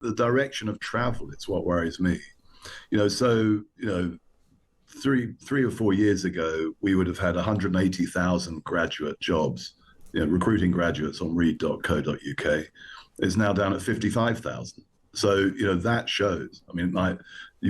the direction of travel, it's what worries me. So, 3 or 4 years ago, we would have had 180,000 graduate jobs, recruiting graduates on read.co.uk. Is now down at 55,000. So, that shows. I mean,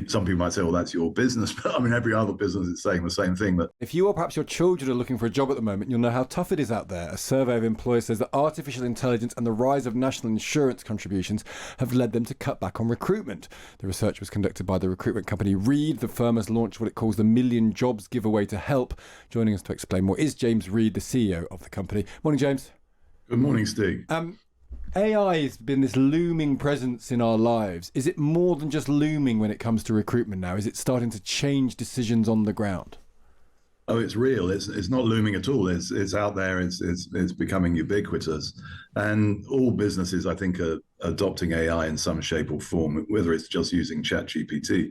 some people might say, well, that's your business. But I mean, every other business is saying the same thing. But if you or perhaps your children are looking for a job at the moment, you'll know how tough it is out there. A survey of employers says that artificial intelligence and the rise of national insurance contributions have led them to cut back on recruitment. The research was conducted by the recruitment company Reed. The firm has launched what it calls the Million Jobs Giveaway to help. Joining us to explain more is James Reed, the CEO of the company. Morning, James. Good morning, Steve. AI has been this looming presence in our lives. Is it more than just looming when it comes to recruitment now? Is it starting to change decisions on the ground? Oh, it's real. It's not looming at all. It's out there. It's becoming ubiquitous, and all businesses, I think, are adopting AI in some shape or form, whether it's just using ChatGPT,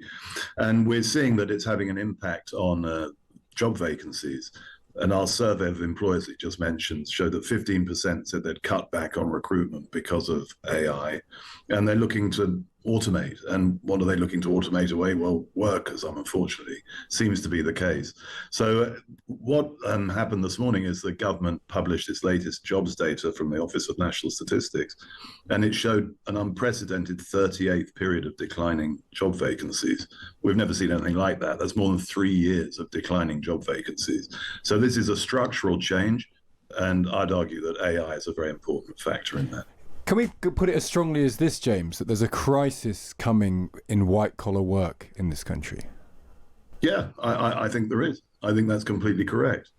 and we're seeing that it's having an impact on job vacancies. And our survey of employers that you just mentioned showed that 15% said they'd cut back on recruitment because of AI, and they're looking to automate. And what are they looking to automate away? Well, workers, unfortunately, seems to be the case. So what happened this morning is the government published its latest jobs data from the Office of National Statistics, and it showed an unprecedented 38th period of declining job vacancies. We've never seen anything like that. That's more than 3 years of declining job vacancies. So this is a structural change, and I'd argue that AI is a very important factor in that. Can we put it as strongly as this, James, that there's a crisis coming in white-collar work in this country? Yeah, I think there is. I think that's completely correct.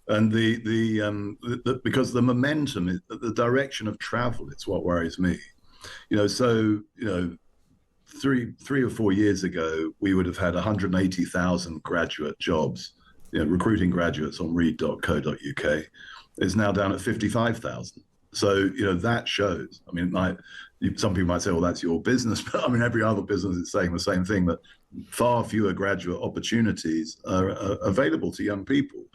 And because the momentum, the direction of travel, it's what worries me. So, 3 or 4 years ago, we would have had 180,000 graduate jobs, recruiting graduates on read.co.uk. Is now down at 55,000. So, that shows. I mean, some people might say, well, that's your business. But I mean, every other business is saying the same thing, that far fewer graduate opportunities are available to young people.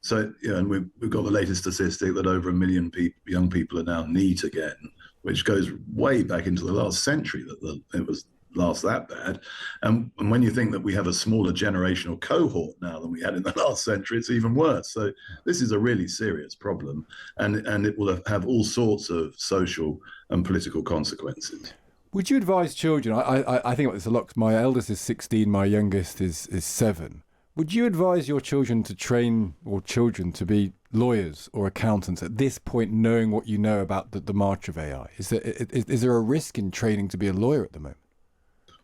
So, and we've got the latest statistic that over 1 million young people are now NEET again, which goes way back into the last century that it was last that bad. And when you think that we have a smaller generational cohort now than we had in the last century, it's even worse. So this is a really serious problem, and it will have all sorts of social and political consequences. Would you advise children, I think about this a lot, my eldest is 16, my youngest is 7. Would you advise your children to train, or children to be lawyers or accountants at this point, knowing what you know about the march of AI? Is there a risk in training to be a lawyer at the moment?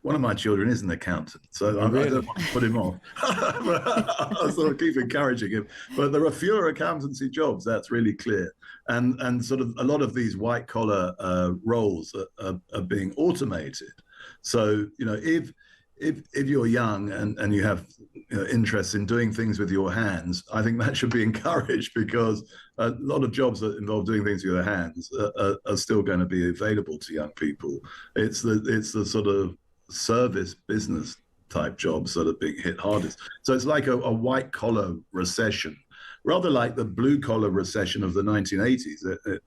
One of my children is an accountant, so I don't want to put him off. I sort of keep encouraging him. But there are fewer accountancy jobs, that's really clear. And sort of a lot of these white collar roles are being automated. So, if you're young and you have interest in doing things with your hands, I think that should be encouraged, because a lot of jobs that involve doing things with your hands are still going to be available to young people. It's the sort of service business type jobs that are being hit hardest. So it's like a white collar recession, rather like the blue collar recession of the 1980s.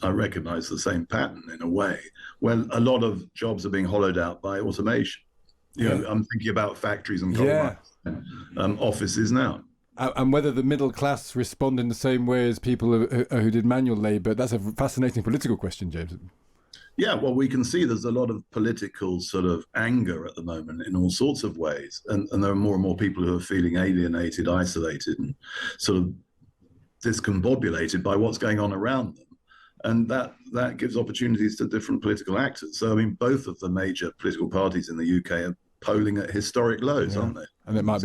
I recognize the same pattern in a way, when a lot of jobs are being hollowed out by automation. I'm thinking about factories and coal mines, offices now. And whether the middle class respond in the same way as people who did manual labour, that's a fascinating political question, James. Yeah, well, we can see there's a lot of political sort of anger at the moment in all sorts of ways. And there are more and more people who are feeling alienated, isolated, and sort of discombobulated by what's going on around them. And that gives opportunities to different political actors. So, I mean, both of the major political parties in the UK are polling at historic lows, aren't they? And it might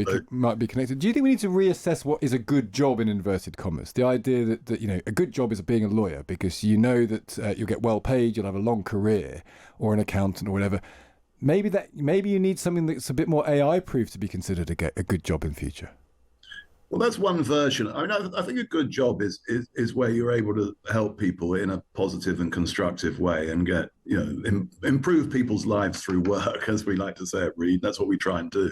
be connected. Do you think we need to reassess what is a good job in inverted commas? The idea that a good job is being a lawyer because you know that you'll get well paid, you'll have a long career, or an accountant or whatever. Maybe you need something that's a bit more AI proof to be considered a good job in future. Well, that's one version. I mean, I think a good job is where you're able to help people in a positive and constructive way and get, improve people's lives through work, as we like to say at Reed. That's what we try and do.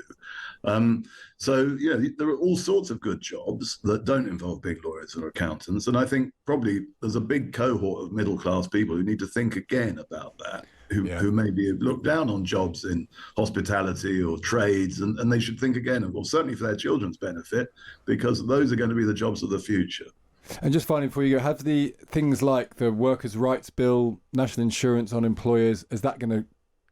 So, there are all sorts of good jobs that don't involve big lawyers or accountants. And I think probably there's a big cohort of middle class people who need to think again about that. who maybe have looked down on jobs in hospitality or trades, and they should think again, well, certainly for their children's benefit, because those are going to be the jobs of the future. And just finally, before you go, have the things like the Workers' Rights Bill, national insurance on employers, is that going to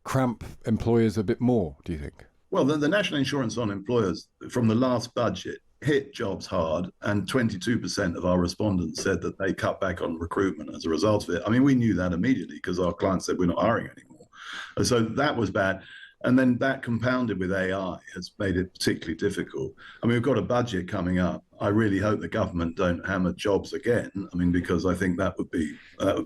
cramp employers a bit more, do you think? Well, the national insurance on employers from the last budget hit jobs hard, and 22% of our respondents said that they cut back on recruitment as a result of it. I mean, we knew that immediately because our clients said we're not hiring anymore. So that was bad. And then that compounded with AI has made it particularly difficult. I mean, we've got a budget coming up. I really hope the government don't hammer jobs again. I mean, because I think that would be a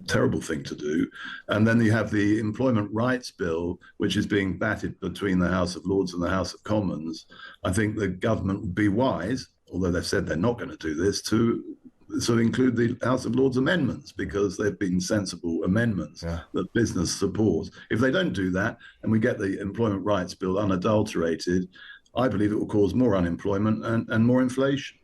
terrible thing to do. And then you have the Employment Rights Bill, which is being batted between the House of Lords and the House of Commons. I think the government would be wise, although they've said they're not going to do this, to sort of include the House of Lords amendments, because they've been sensible amendments that business supports. If they don't do that and we get the Employment Rights Bill unadulterated, I believe it will cause more unemployment and more inflation.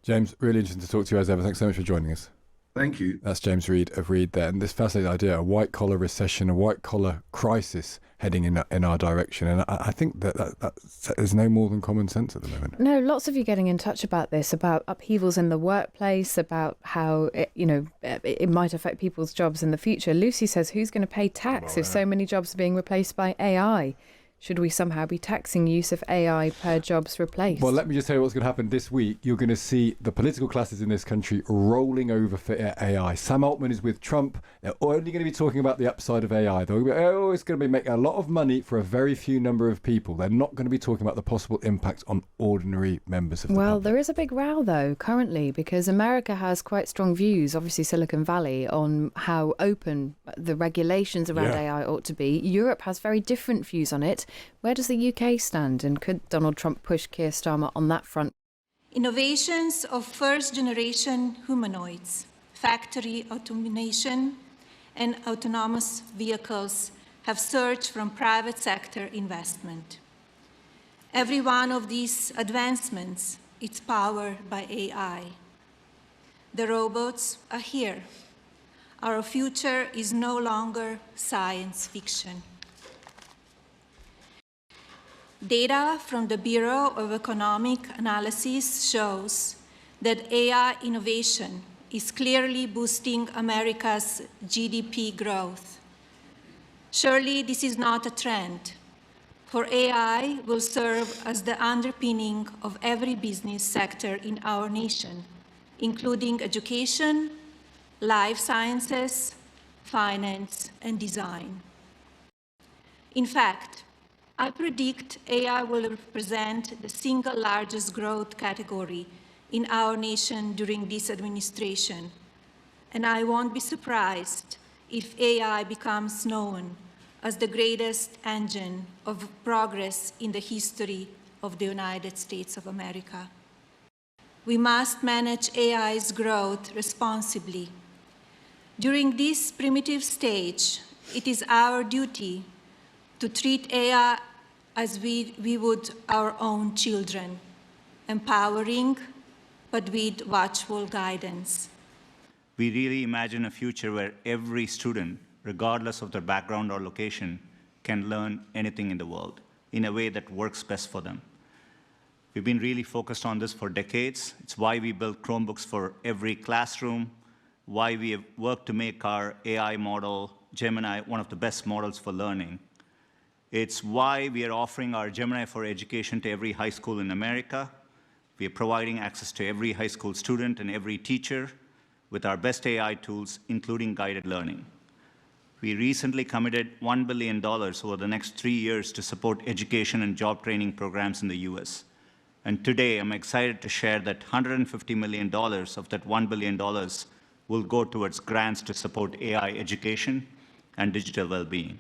James, really interesting to talk to you as ever. Thanks so much for joining us. Thank you. That's James Reed of Reed there. And this fascinating idea, a white-collar recession, a white-collar crisis heading in our direction. And I think that is no more than common sense at the moment. No, lots of you getting in touch about this, about upheavals in the workplace, about how it might affect people's jobs in the future. Lucy says, who's going to pay tax if so many jobs are being replaced by AI? Should we somehow be taxing use of AI per jobs replaced? Well, let me just tell you what's going to happen this week. You're going to see the political classes in this country rolling over for AI. Sam Altman is with Trump. They're only going to be talking about the upside of AI. They're going to be, it's going to be making a lot of money for a very few number of people. They're not going to be talking about the possible impact on ordinary members of the public. There is a big row, though, currently, because America has quite strong views, obviously Silicon Valley, on how open the regulations around AI ought to be. Europe has very different views on it. Where does the UK stand, and could Donald Trump push Keir Starmer on that front? Innovations of first-generation humanoids, factory automation, and autonomous vehicles have surged from private sector investment. Every one of these advancements is powered by AI. The robots are here. Our future is no longer science fiction. Data from the Bureau of Economic Analysis shows that AI innovation is clearly boosting America's GDP growth. Surely this is not a trend, for AI will serve as the underpinning of every business sector in our nation, including education, life sciences, finance, and design. In fact, I predict AI will represent the single largest growth category in our nation during this administration, and I won't be surprised if AI becomes known as the greatest engine of progress in the history of the United States of America. We must manage AI's growth responsibly. During this primitive stage, it is our duty to treat AI as we would our own children, empowering, but with watchful guidance. We really imagine a future where every student, regardless of their background or location, can learn anything in the world in a way that works best for them. We've been really focused on this for decades. It's why we built Chromebooks for every classroom, why we have worked to make our AI model, Gemini, one of the best models for learning. It's why we are offering our Gemini for Education to every high school in America. We are providing access to every high school student and every teacher with our best AI tools, including guided learning. We recently committed $1 billion over the next 3 years to support education and job training programs in the US. And today, I'm excited to share that $150 million of that $1 billion will go towards grants to support AI education and digital well-being.